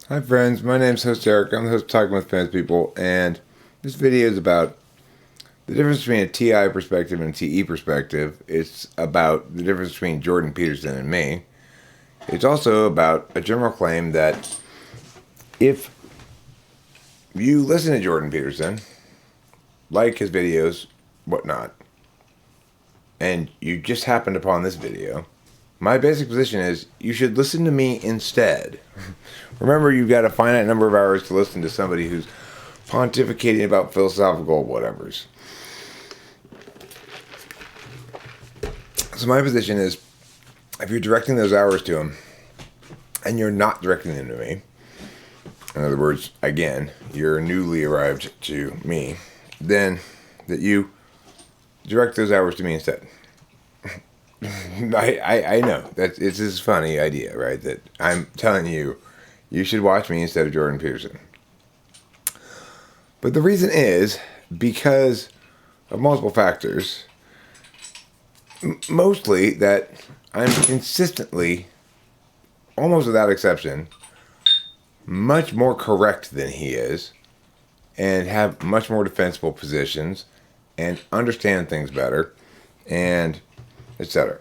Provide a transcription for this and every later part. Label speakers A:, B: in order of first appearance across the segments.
A: Hi friends, my name's host Eric. I'm the host of Talking with Fans People, and this video is about the difference between a TI perspective and a TE perspective. It's about the difference between Jordan Peterson and me. It's also about a general claim that if you listen to Jordan Peterson, like his videos, whatnot, and you just happened upon this video, my basic position is you should listen to me instead. Remember, you've got a finite number of hours to listen to somebody who's pontificating about philosophical whatevers. So my position is, if you're directing those hours to him, and you're not directing them to me, in other words, again, you're newly arrived to me, then that you direct those hours to me instead. I know that it's this funny idea, right? That I'm telling you, you should watch me instead of Jordan Peterson. But the reason is because of multiple factors. Mostly that I'm consistently, almost without exception, much more correct than he is, and have much more defensible positions, and understand things better, and etc.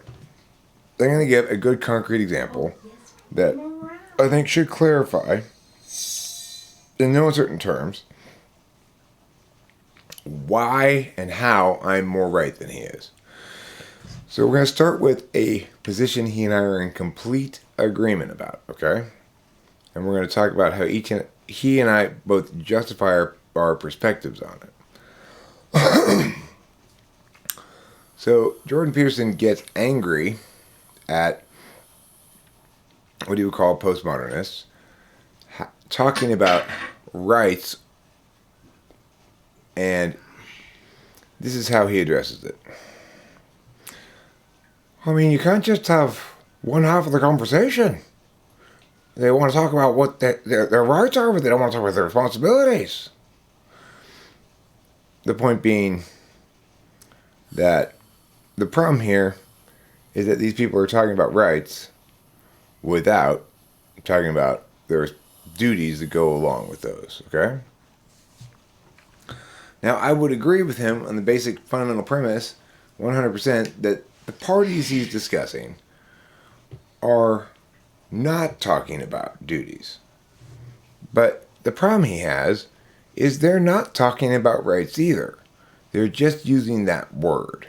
A: I'm going to give a good concrete example that I think should clarify, in no uncertain terms, why and how I'm more right than he is. So we're going to start with a position he and I are in complete agreement about, okay? And we're going to talk about how he and I both justify our perspectives on it. So Jordan Peterson gets angry at what he would call postmodernists talking about rights, and this is how he addresses it. I mean, you can't just have one half of the conversation. They want to talk about what their rights are, but they don't want to talk about their responsibilities. The point being that the problem here is that these people are talking about rights without talking about their duties that go along with those, okay? Now, I would agree with him on the basic fundamental premise, 100%, that the parties he's discussing are not talking about duties. But the problem he has is they're not talking about rights either. They're just using that word.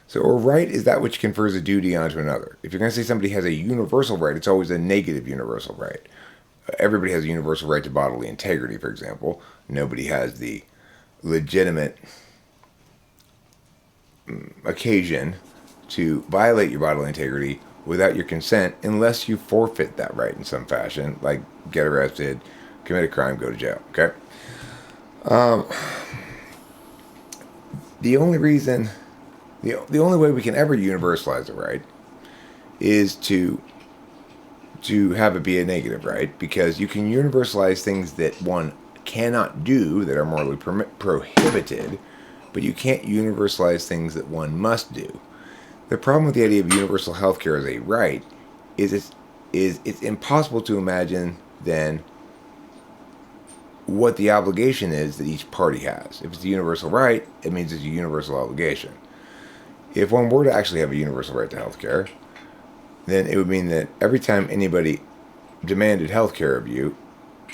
A: So a right is that which confers a duty onto another. If you're going to say somebody has a universal right, it's always a negative universal right. Everybody has a universal right to bodily integrity, for example. Nobody has the legitimate occasion to violate your bodily integrity without your consent unless you forfeit that right in some fashion, like get arrested, commit a crime, go to jail, okay? The only reason... The only way we can ever universalize a right is to have it be a negative right, because you can universalize things that one cannot do that are morally prohibited, but you can't universalize things that one must do. The problem with the idea of universal health care as a right is it's impossible to imagine then what the obligation is that each party has. If it's a universal right, it means it's a universal obligation. If one were to actually have a universal right to health care, then it would mean that every time anybody demanded health care of you,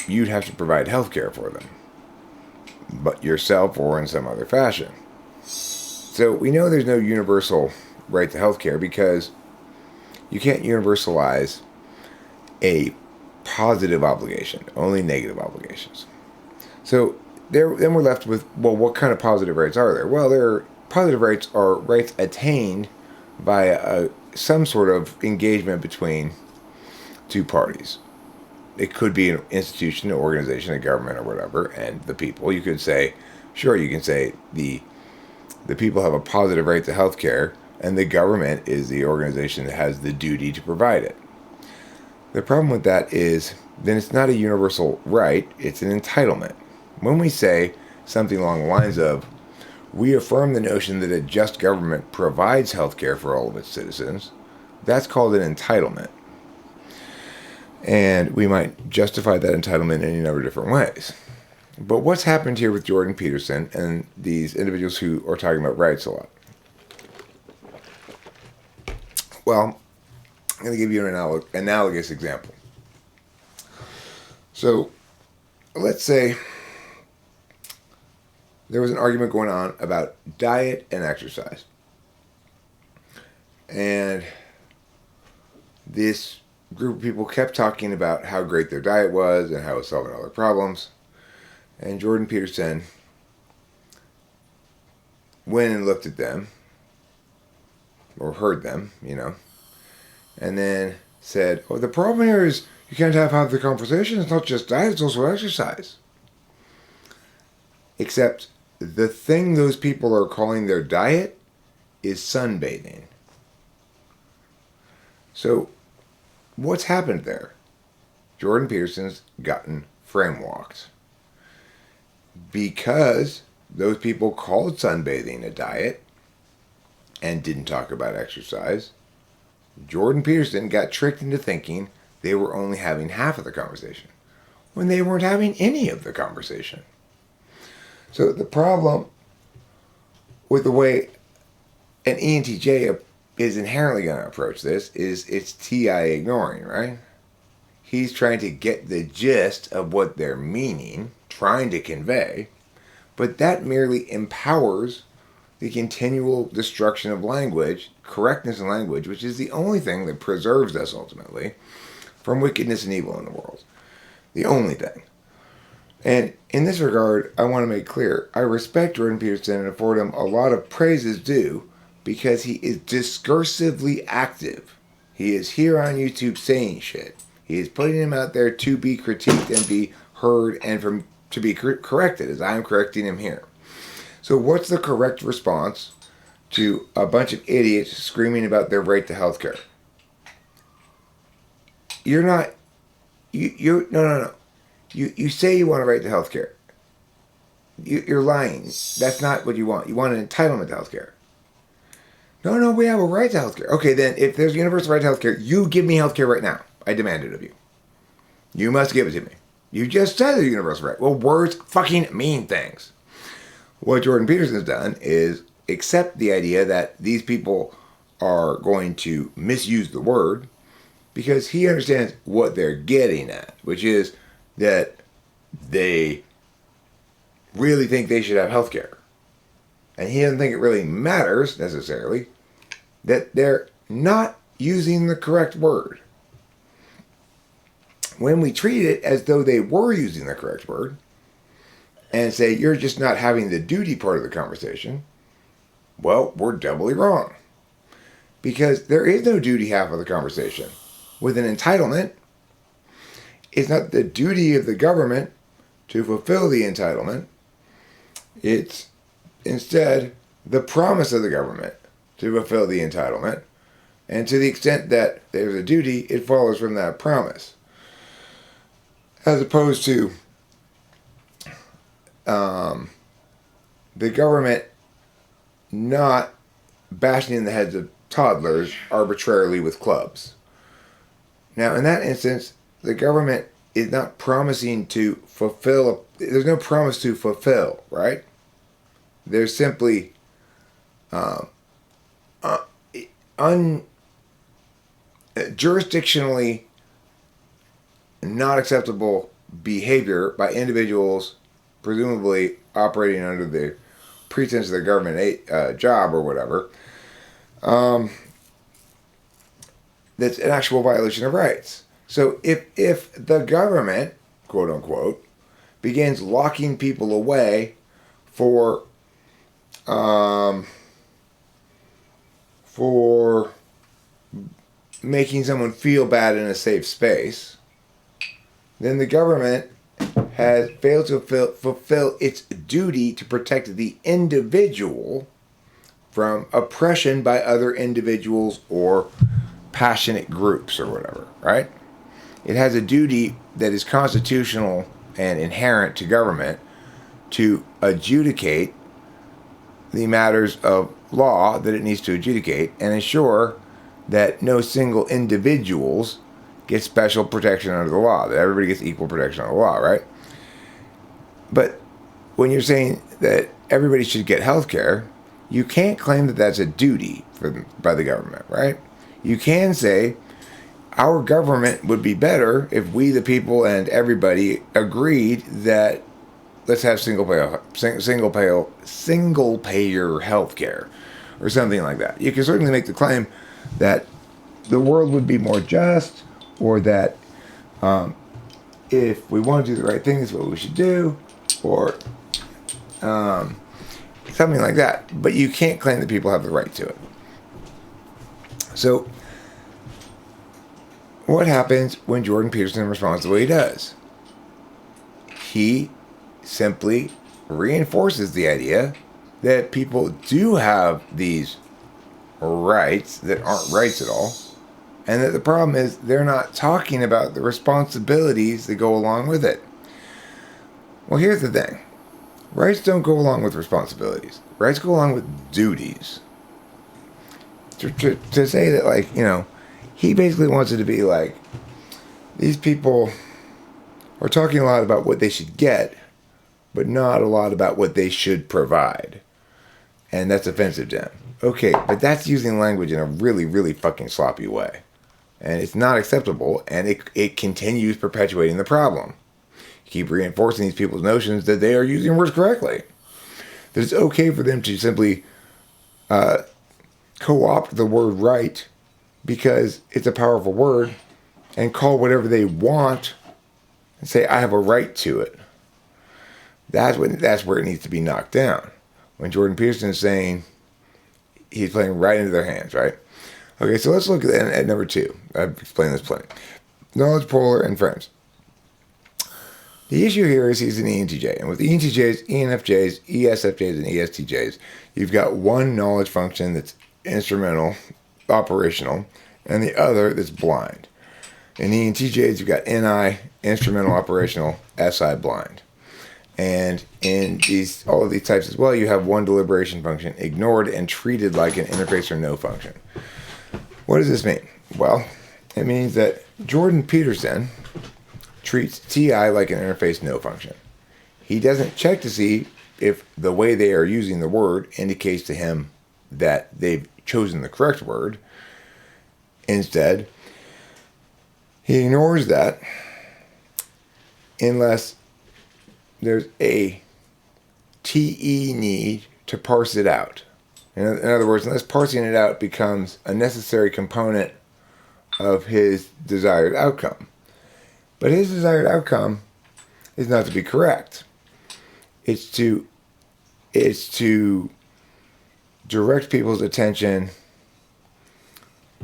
A: you'd have to provide health care for them, but yourself or in some other fashion. So we know there's no universal right to health care because you can't universalize a positive obligation, only negative obligations. So then we're left with, well, what kind of positive rights are there? Well, positive rights are rights attained by some sort of engagement between two parties. It could be an institution, an organization, a government, or whatever, and the people. You could say, sure, you can say the people have a positive right to health care, and the government is the organization that has the duty to provide it. The problem with that is, then it's not a universal right, it's an entitlement. When we say something along the lines of, we affirm the notion that a just government provides health care for all of its citizens, that's called an entitlement. And we might justify that entitlement in any number of different ways. But what's happened here with Jordan Peterson and these individuals who are talking about rights a lot? Well, I'm going to give you an analogous example. So, let's say there was an argument going on about diet and exercise. And this group of people kept talking about how great their diet was and how it was solving all their problems. And Jordan Peterson went and looked at them, or heard them, and then said, oh, the problem here is you can't have the conversation. It's not just diet, it's also exercise. Except the thing those people are calling their diet is sunbathing. So what's happened there? Jordan Peterson's gotten frame-walked. Because those people called sunbathing a diet and didn't talk about exercise, Jordan Peterson got tricked into thinking they were only having half of the conversation when they weren't having any of the conversation. So the problem with the way an ENTJ is inherently going to approach this is it's TI ignoring, right? He's trying to get the gist of what they're meaning, trying to convey, but that merely empowers the continual destruction of language, correctness in language, which is the only thing that preserves us ultimately from wickedness and evil in the world. The only thing. And in this regard, I want to make clear, I respect Jordan Peterson and afford him a lot of praises due because he is discursively active. He is here on YouTube saying shit. He is putting him out there to be critiqued and be heard and to be corrected, as I am correcting him here. So what's the correct response to a bunch of idiots screaming about their right to health care? No. You say you want a right to health care. You're lying. That's not what you want. You want an entitlement to health care. No, we have a right to health care. Okay, then if there's a universal right to health care, you give me health care right now. I demand it of you. You must give it to me. You just said there's a universal right. Well, words fucking mean things. What Jordan Peterson has done is accept the idea that these people are going to misuse the word because he understands what they're getting at, which is that they really think they should have health care. And he doesn't think it really matters, necessarily, that they're not using the correct word. When we treat it as though they were using the correct word, and say, you're just not having the duty part of the conversation, well, we're doubly wrong. Because there is no duty half of the conversation. With an entitlement, it's not the duty of the government to fulfill the entitlement. It's instead the promise of the government to fulfill the entitlement. And to the extent that there's a duty, it follows from that promise. As opposed to the government not bashing in the heads of toddlers arbitrarily with clubs. Now, in that instance, the government is not promising to fulfill. There's no promise to fulfill, right? There's simply jurisdictionally not acceptable behavior by individuals presumably operating under the pretense of the government job or whatever, that's an actual violation of rights. So if the government, quote unquote, begins locking people away for making someone feel bad in a safe space, then the government has failed to fulfill its duty to protect the individual from oppression by other individuals or passionate groups or whatever, right? It has a duty that is constitutional and inherent to government to adjudicate the matters of law that it needs to adjudicate and ensure that no single individuals gets special protection under the law, that everybody gets equal protection under the law, right? But when you're saying that everybody should get health care, you can't claim that that's a duty by the government, right? You can say our government would be better if we, the people, and everybody agreed that let's have single payer health care or something like that. You can certainly make the claim that the world would be more just, or that if we want to do the right thing, that's what we should do, or something like that. But you can't claim that people have the right to it. So what happens when Jordan Peterson responds the way he does? He simply reinforces the idea that people do have these rights that aren't rights at all, and that the problem is they're not talking about the responsibilities that go along with it. Well, here's the thing. Rights don't go along with responsibilities. Rights go along with duties. To say that, like, you know, he basically wants it to be like, these people are talking a lot about what they should get, but not a lot about what they should provide. And that's offensive to him. Okay, but that's using language in a really, really fucking sloppy way. And it's not acceptable, and it continues perpetuating the problem. You keep reinforcing these people's notions that they are using words correctly. That it's okay for them to simply co-opt the word right because it's a powerful word and call whatever they want and say, I have a right to it. That's where it needs to be knocked down. When Jordan Peterson is saying he's playing right into their hands, right? Okay, so let's look at number 2. I've explained this plenty. Knowledge polar and friends. The issue here is he's an ENTJ. And with ENTJs, ENFJs, ESFJs, and ESTJs, you've got one knowledge function that's instrumental, operational, and the other that's blind. In ENTJs, you've got NI, instrumental, operational, SI, blind. And in all of these types as well, you have one deliberation function ignored and treated like an interface or no function. What does this mean? Well, it means that Jordan Peterson treats TI like an interface no function. He doesn't check to see if the way they are using the word indicates to him that they've chosen the correct word. Instead, he ignores that unless there's a TE need to parse it out. In other words, unless parsing it out becomes a necessary component of his desired outcome. But his desired outcome is not to be correct. It's to direct people's attention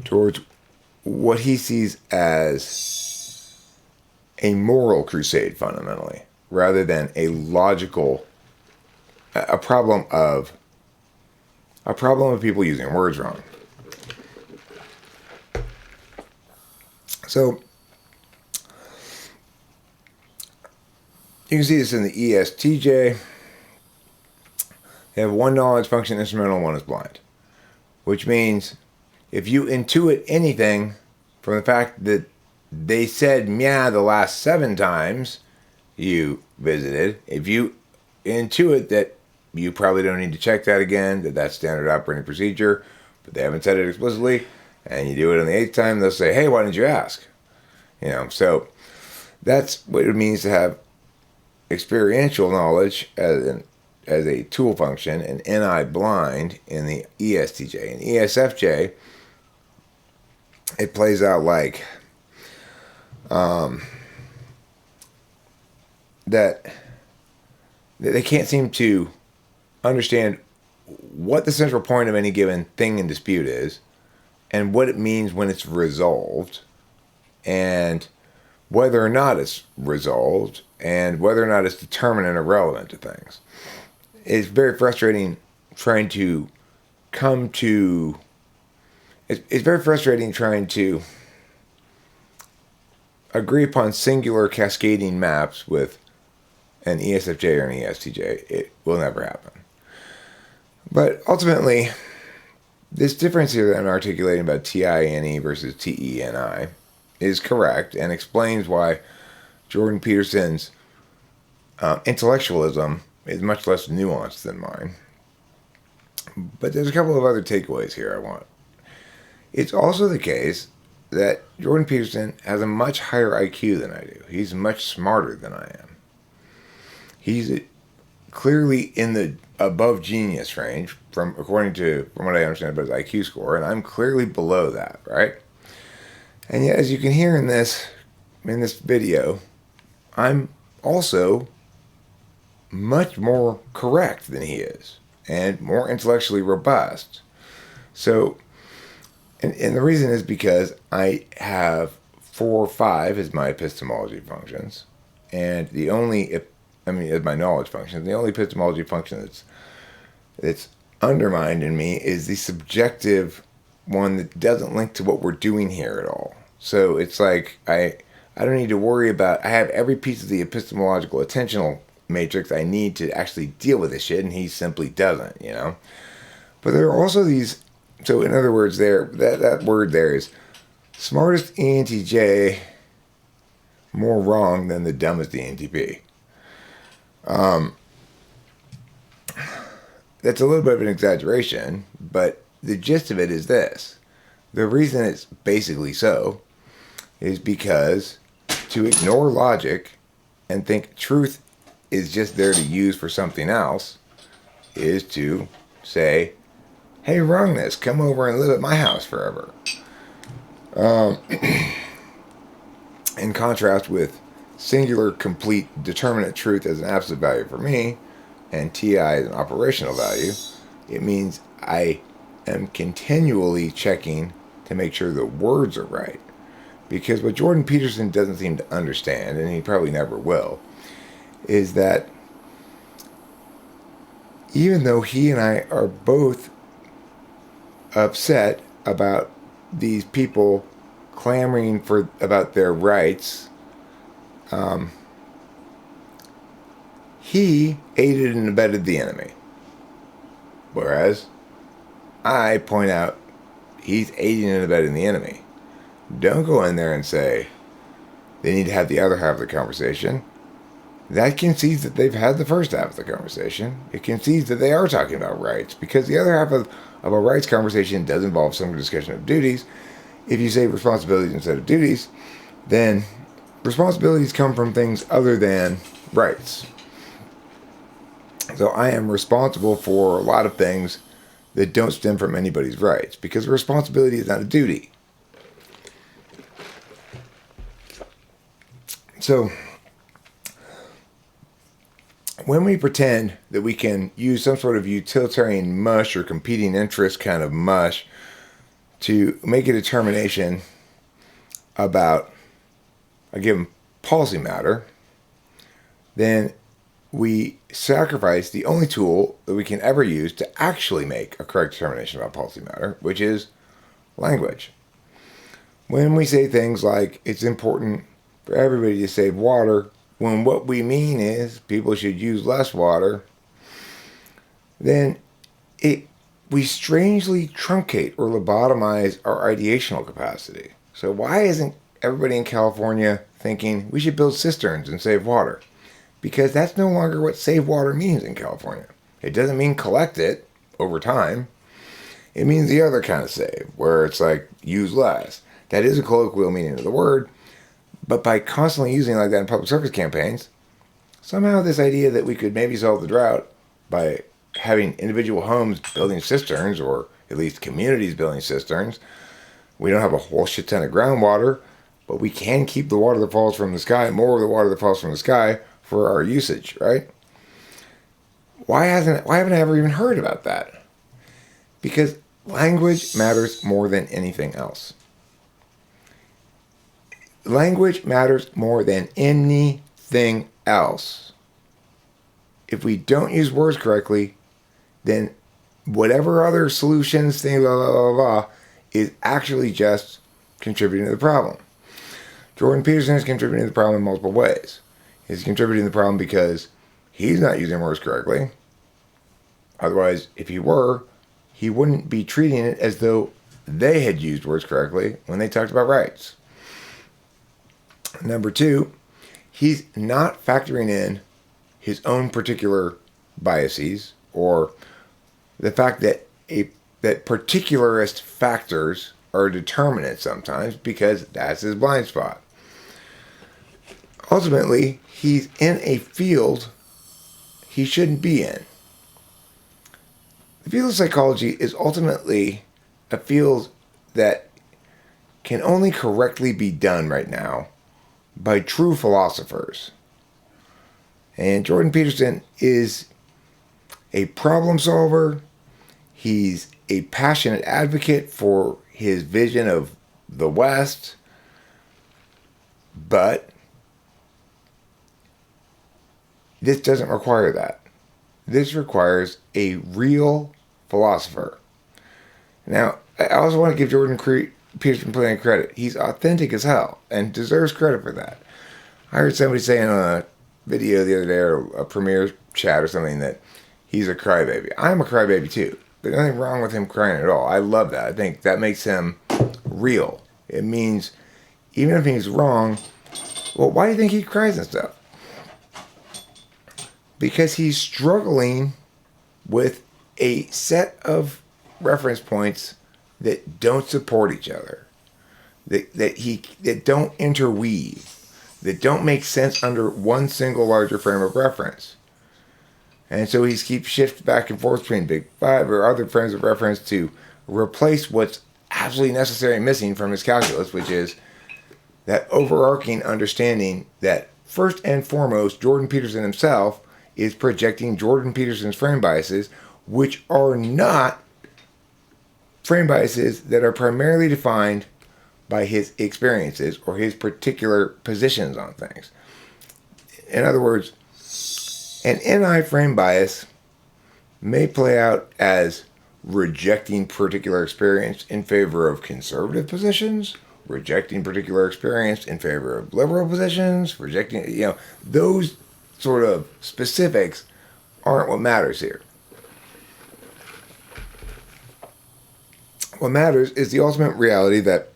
A: towards what he sees as a moral crusade, fundamentally, rather than a logical, a problem of people using words wrong. So you can see this in the ESTJ. They have one knowledge function instrumental, one is blind. Which means if you intuit anything from the fact that they said meow the last 7 times you visited, if you intuit that you probably don't need to check that again, that's standard operating procedure, but they haven't said it explicitly, and you do it on the 8th time, they'll say, hey, why didn't you ask? You know, so that's what it means to have experiential knowledge as a tool function, and NI blind in the ESTJ. In ESFJ, it plays out like that they can't seem to understand what the central point of any given thing in dispute is, and what it means when it's resolved, and whether or not it's resolved, and whether or not it's determinate or relevant to things. It's very frustrating trying to come to... It's very frustrating trying to agree upon singular cascading maps with an ESFJ or an ESTJ. It will never happen. But ultimately, this difference here that I'm articulating about TINE versus TENI is correct and explains why Jordan Peterson's intellectualism is much less nuanced than mine. But there's a couple of other takeaways here I want. It's also the case that Jordan Peterson has a much higher IQ than I do. He's much smarter than I am. He's clearly in the above genius range, from what I understand about his IQ score, and I'm clearly below that, right? And yet, as you can hear in this video, I'm also much more correct than he is, and more intellectually robust. So, and the reason is because I have 4 or 5 as my epistemology functions, and as my knowledge function. The only epistemology function that's undermined in me is the subjective one that doesn't link to what we're doing here at all. So it's like I don't need to worry about. I have every piece of the epistemological attentional matrix I need to actually deal with this shit, and he simply doesn't, you know. But there are also these. So in other words, that word there is smartest ENTJ more wrong than the dumbest ENTP. That's a little bit of an exaggeration, but the gist of it is this. The reason it's basically so is because to ignore logic and think truth is just there to use for something else is to say, hey, wrongness, come over and live at my house forever. In contrast with singular, complete, determinate truth as an absolute value for me, and TI as an operational value, it means I am continually checking to make sure the words are right. Because what Jordan Peterson doesn't seem to understand, and he probably never will, is that even though he and I are both upset about these people clamoring about their rights, he aided and abetted the enemy. Whereas I point out he's aiding and abetting the enemy. Don't go in there and say they need to have the other half of the conversation. That concedes that they've had the first half of the conversation. It concedes that they are talking about rights, because the other half of a rights conversation does involve some discussion of duties. If you say responsibilities instead of duties, then responsibilities come from things other than rights. So I am responsible for a lot of things that don't stem from anybody's rights, because responsibility is not a duty. So when we pretend that we can use some sort of utilitarian mush or competing interest kind of mush to make a determination about a given policy matter, then we sacrifice the only tool that we can ever use to actually make a correct determination about policy matter, which is language. When we say things like it's important for everybody to save water, when what we mean is people should use less water, then we strangely truncate or lobotomize our ideational capacity. So why isn't everybody in California thinking we should build cisterns and save water? Because that's no longer what save water means in California. It doesn't mean collect it over time. It means the other kind of save, where it's like use less. That is a colloquial meaning of the word, but by constantly using it like that in public service campaigns, somehow this idea that we could maybe solve the drought by having individual homes building cisterns, or at least communities building cisterns, we don't have a whole shit ton of groundwater, but we can keep the water that falls from the sky, more of the water that falls from the sky, for our usage, right? Why haven't I ever even heard about that? Because language matters more than anything else. Language matters more than anything else. If we don't use words correctly, then whatever other solutions, thing, blah, blah, blah, blah, is actually just contributing to the problem. Jordan Peterson is contributing to the problem in multiple ways. He's contributing to the problem because he's not using words correctly. Otherwise, if he were, he wouldn't be treating it as though they had used words correctly when they talked about rights. Number two, he's not factoring in his own particular biases or the fact that particularist factors are determinant sometimes because that's his blind spot. Ultimately, he's in a field he shouldn't be in. The field of psychology is ultimately a field that can only correctly be done right now by true philosophers. And Jordan Peterson is a problem solver. He's a passionate advocate for his vision of the West. But this doesn't require that. This requires a real philosopher. Now, I also want to give Jordan Peterson plenty of credit. He's authentic as hell and deserves credit for that. I heard somebody saying on a video the other day or a premiere chat or something that he's a crybaby. I'm a crybaby too. There's nothing wrong with him crying at all. I love that. I think that makes him real. It means even if he's wrong, well, why do you think he cries and stuff? Because he's struggling with a set of reference points that don't support each other, that don't interweave, that don't make sense under one single larger frame of reference. And so he keeps shifting back and forth between Big Five or other frames of reference to replace what's absolutely necessary and missing from his calculus, which is that overarching understanding that first and foremost, Jordan Peterson himself is projecting Jordan Peterson's frame biases, which are not frame biases that are primarily defined by his experiences or his particular positions on things. In other words, an NI frame bias may play out as rejecting particular experience in favor of conservative positions, rejecting particular experience in favor of liberal positions, rejecting, those sort of specifics aren't what matters here. What matters is the ultimate reality that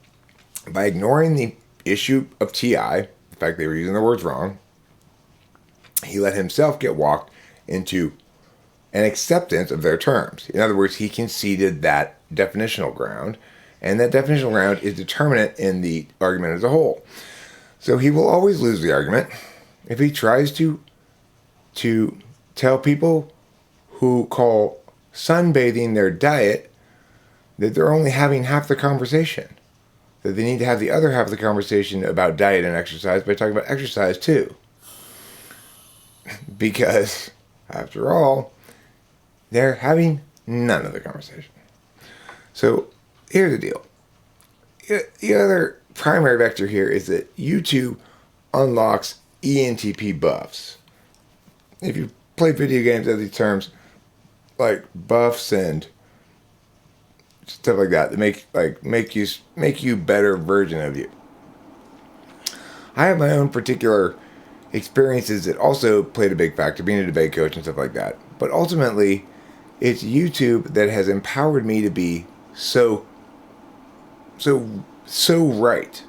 A: by ignoring the issue of TI, the fact they were using the words wrong, he let himself get walked into an acceptance of their terms. In other words, he conceded that definitional ground, and that definitional ground is determinant in the argument as a whole. So he will always lose the argument if he tries to tell people who call sunbathing their diet that they're only having half the conversation, that they need to have the other half of the conversation about diet and exercise by talking about exercise too. Because, after all, they're having none of the conversation. So, here's the deal. The other primary vector here is that YouTube unlocks ENTP buffs. If you play video games at these terms, like buffs and stuff like that, make you better version of you. I have my own particular experiences that also played a big factor, being a debate coach and stuff like that. But ultimately, it's YouTube that has empowered me to be so right.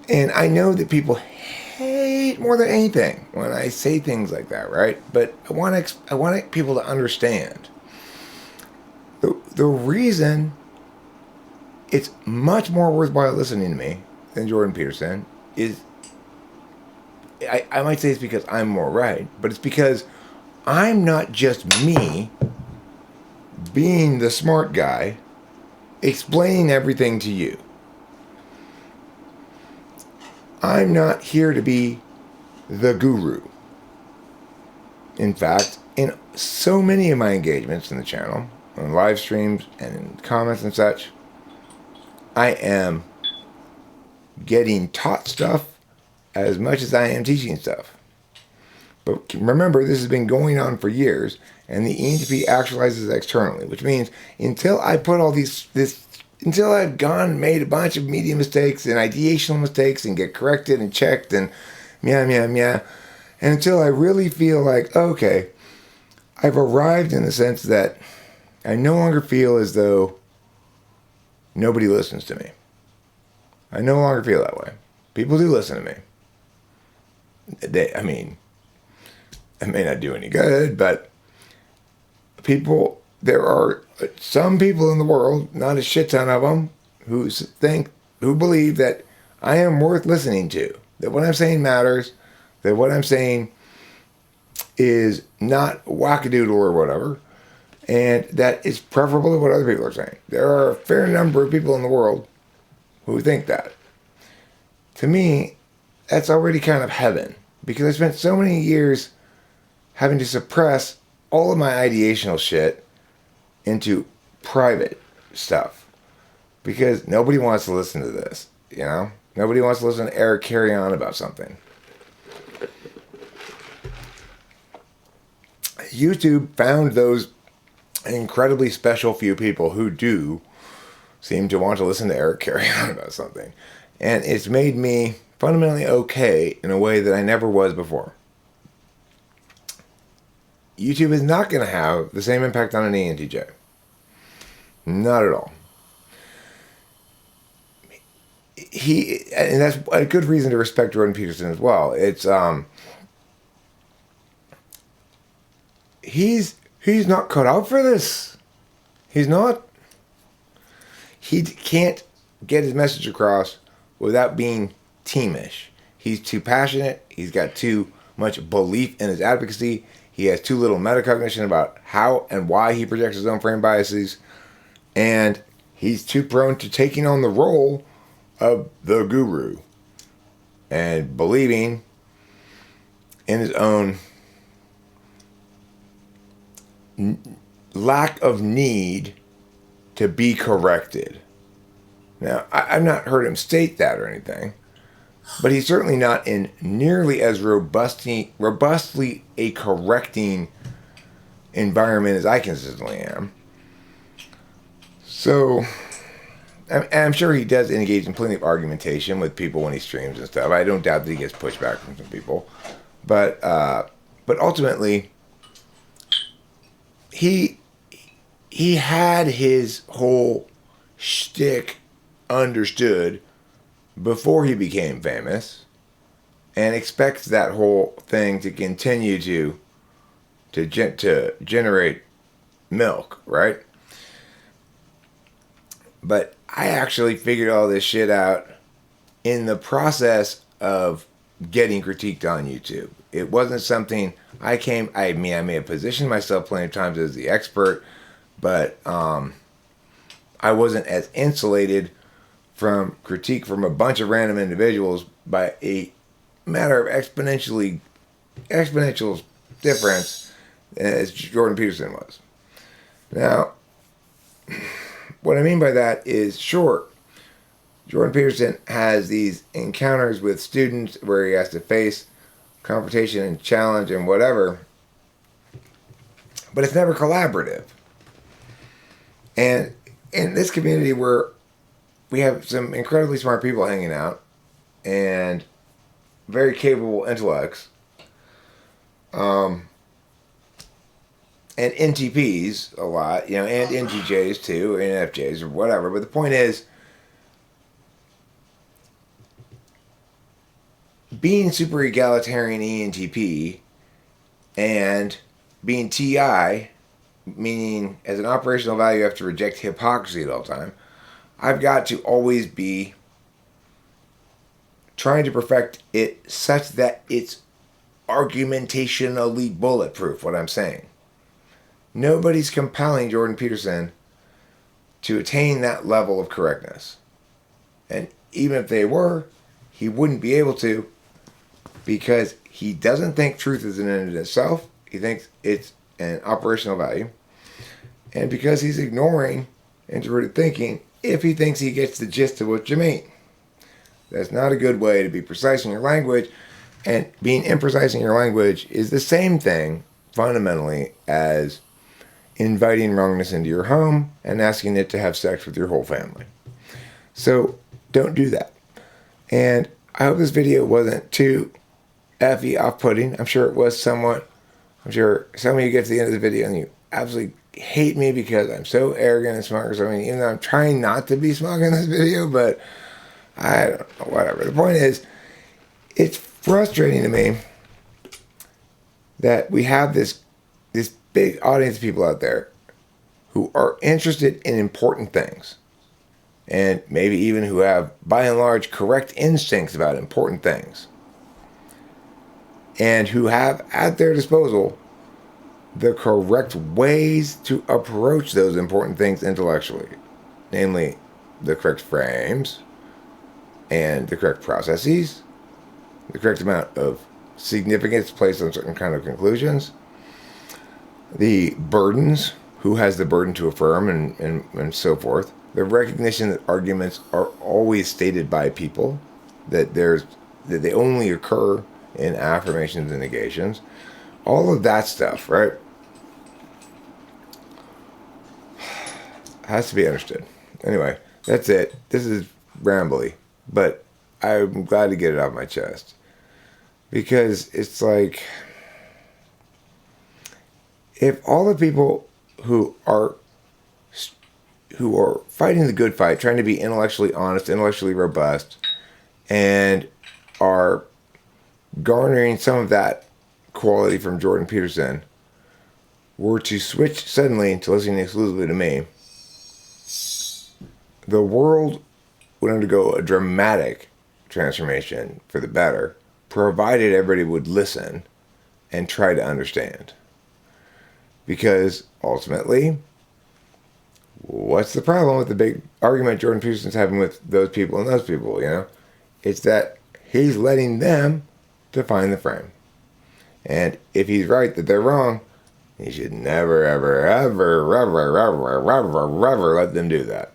A: And I know that people hate more than anything when I say things like that, right? But I want people to understand the reason it's much more worthwhile listening to me than Jordan Peterson is, I might say it's because I'm more right, but it's because I'm not just me being the smart guy explaining everything to you. I'm not here to be the guru. In fact, in so many of my engagements in the channel, on live streams and in comments and such, I am getting taught stuff as much as I am teaching stuff. But remember, this has been going on for years, and the ENTP actualizes externally, which means until I put all until I've gone and made a bunch of media mistakes and ideational mistakes and get corrected and checked and and until I really feel like, okay, I've arrived in the sense that I no longer feel as though nobody listens to me. I no longer feel that way. People do listen to me. I mean, it may not do any good, but there are some people in the world, not a shit ton of them, who believe that I am worth listening to, that what I'm saying matters, that what I'm saying is not wackadoodle or whatever, and that it's preferable to what other people are saying. There are a fair number of people in the world who think that. To me, that's already kind of heaven, because I spent so many years having to suppress all of my ideational shit into private stuff, because nobody wants to listen to this, you know? Nobody wants to listen to Eric carry on about something. YouTube found those incredibly special few people who do seem to want to listen to Eric carry on about something. And it's made me fundamentally okay in a way that I never was before. YouTube is not going to have the same impact on an ENTJ. Not at all. And that's a good reason to respect Jordan Peterson as well. It's he's not cut out for this. He's not. He can't get his message across without being teamish. He's too passionate. He's got too much belief in his advocacy. He has too little metacognition about how and why he projects his own frame biases. And he's too prone to taking on the role of the guru and believing in his own lack of need to be corrected. Now, I've not heard him state that or anything, but he's certainly not in nearly as robustly a correcting environment as I consistently am. So, I'm sure he does engage in plenty of argumentation with people when he streams and stuff. I don't doubt that he gets pushback from some people, but ultimately, he had his whole shtick understood before he became famous, and expects that whole thing to continue to generate milk, right? But I actually figured all this shit out in the process of getting critiqued on YouTube. It wasn't something I may have positioned myself plenty of times as the expert, but I wasn't as insulated from critique from a bunch of random individuals by a matter of exponential difference as Jordan Peterson was. Now, what I mean by that is, sure, Jordan Peterson has these encounters with students where he has to face confrontation and challenge and whatever, but it's never collaborative. And in this community where we have some incredibly smart people hanging out and very capable intellects, and NTPs a lot, you know, and NTJs too, or NFJs or whatever. But the point is, being super egalitarian ENTP and being TI, meaning as an operational value, you have to reject hypocrisy at all time. I've got to always be trying to perfect it such that it's argumentationally bulletproof, what I'm saying. Nobody's compelling Jordan Peterson to attain that level of correctness. And even if they were, he wouldn't be able to, because he doesn't think truth is an end in itself. He thinks it's an operational value. And because he's ignoring introverted thinking if he thinks he gets the gist of what you mean. That's not a good way to be precise in your language. And being imprecise in your language is the same thing, fundamentally, as inviting wrongness into your home and asking it to have sex with your whole family. So don't do that. And I hope this video wasn't too effy off-putting. I'm sure it was somewhat. I'm sure some of you get to the end of the video and you absolutely hate me because I'm so arrogant and smug or something, even though I'm trying not to be smug in this video, but I don't know, whatever. The point is, it's frustrating to me that we have this big audience of people out there who are interested in important things, and maybe even who have, by and large, correct instincts about important things, and who have at their disposal the correct ways to approach those important things intellectually, namely the correct frames and the correct processes, the correct amount of significance placed on certain kind of conclusions, the burdens, who has the burden to affirm, and so forth, the recognition that arguments are always stated by people, that they only occur in affirmations and negations, all of that stuff, right, has to be understood. Anyway, that's it. This is rambly, but I'm glad to get it off my chest, because it's like, if all the people who are fighting the good fight, trying to be intellectually honest, intellectually robust, and are garnering some of that quality from Jordan Peterson, were to switch suddenly to listening exclusively to me, the world would undergo a dramatic transformation for the better, provided everybody would listen and try to understand. Because ultimately, what's the problem with the big argument Jordan Peterson's having with those people and those people, It's that he's letting them define the frame. And if he's right that they're wrong, he should never, ever, ever, ever, ever, ever, ever, ever let them do that.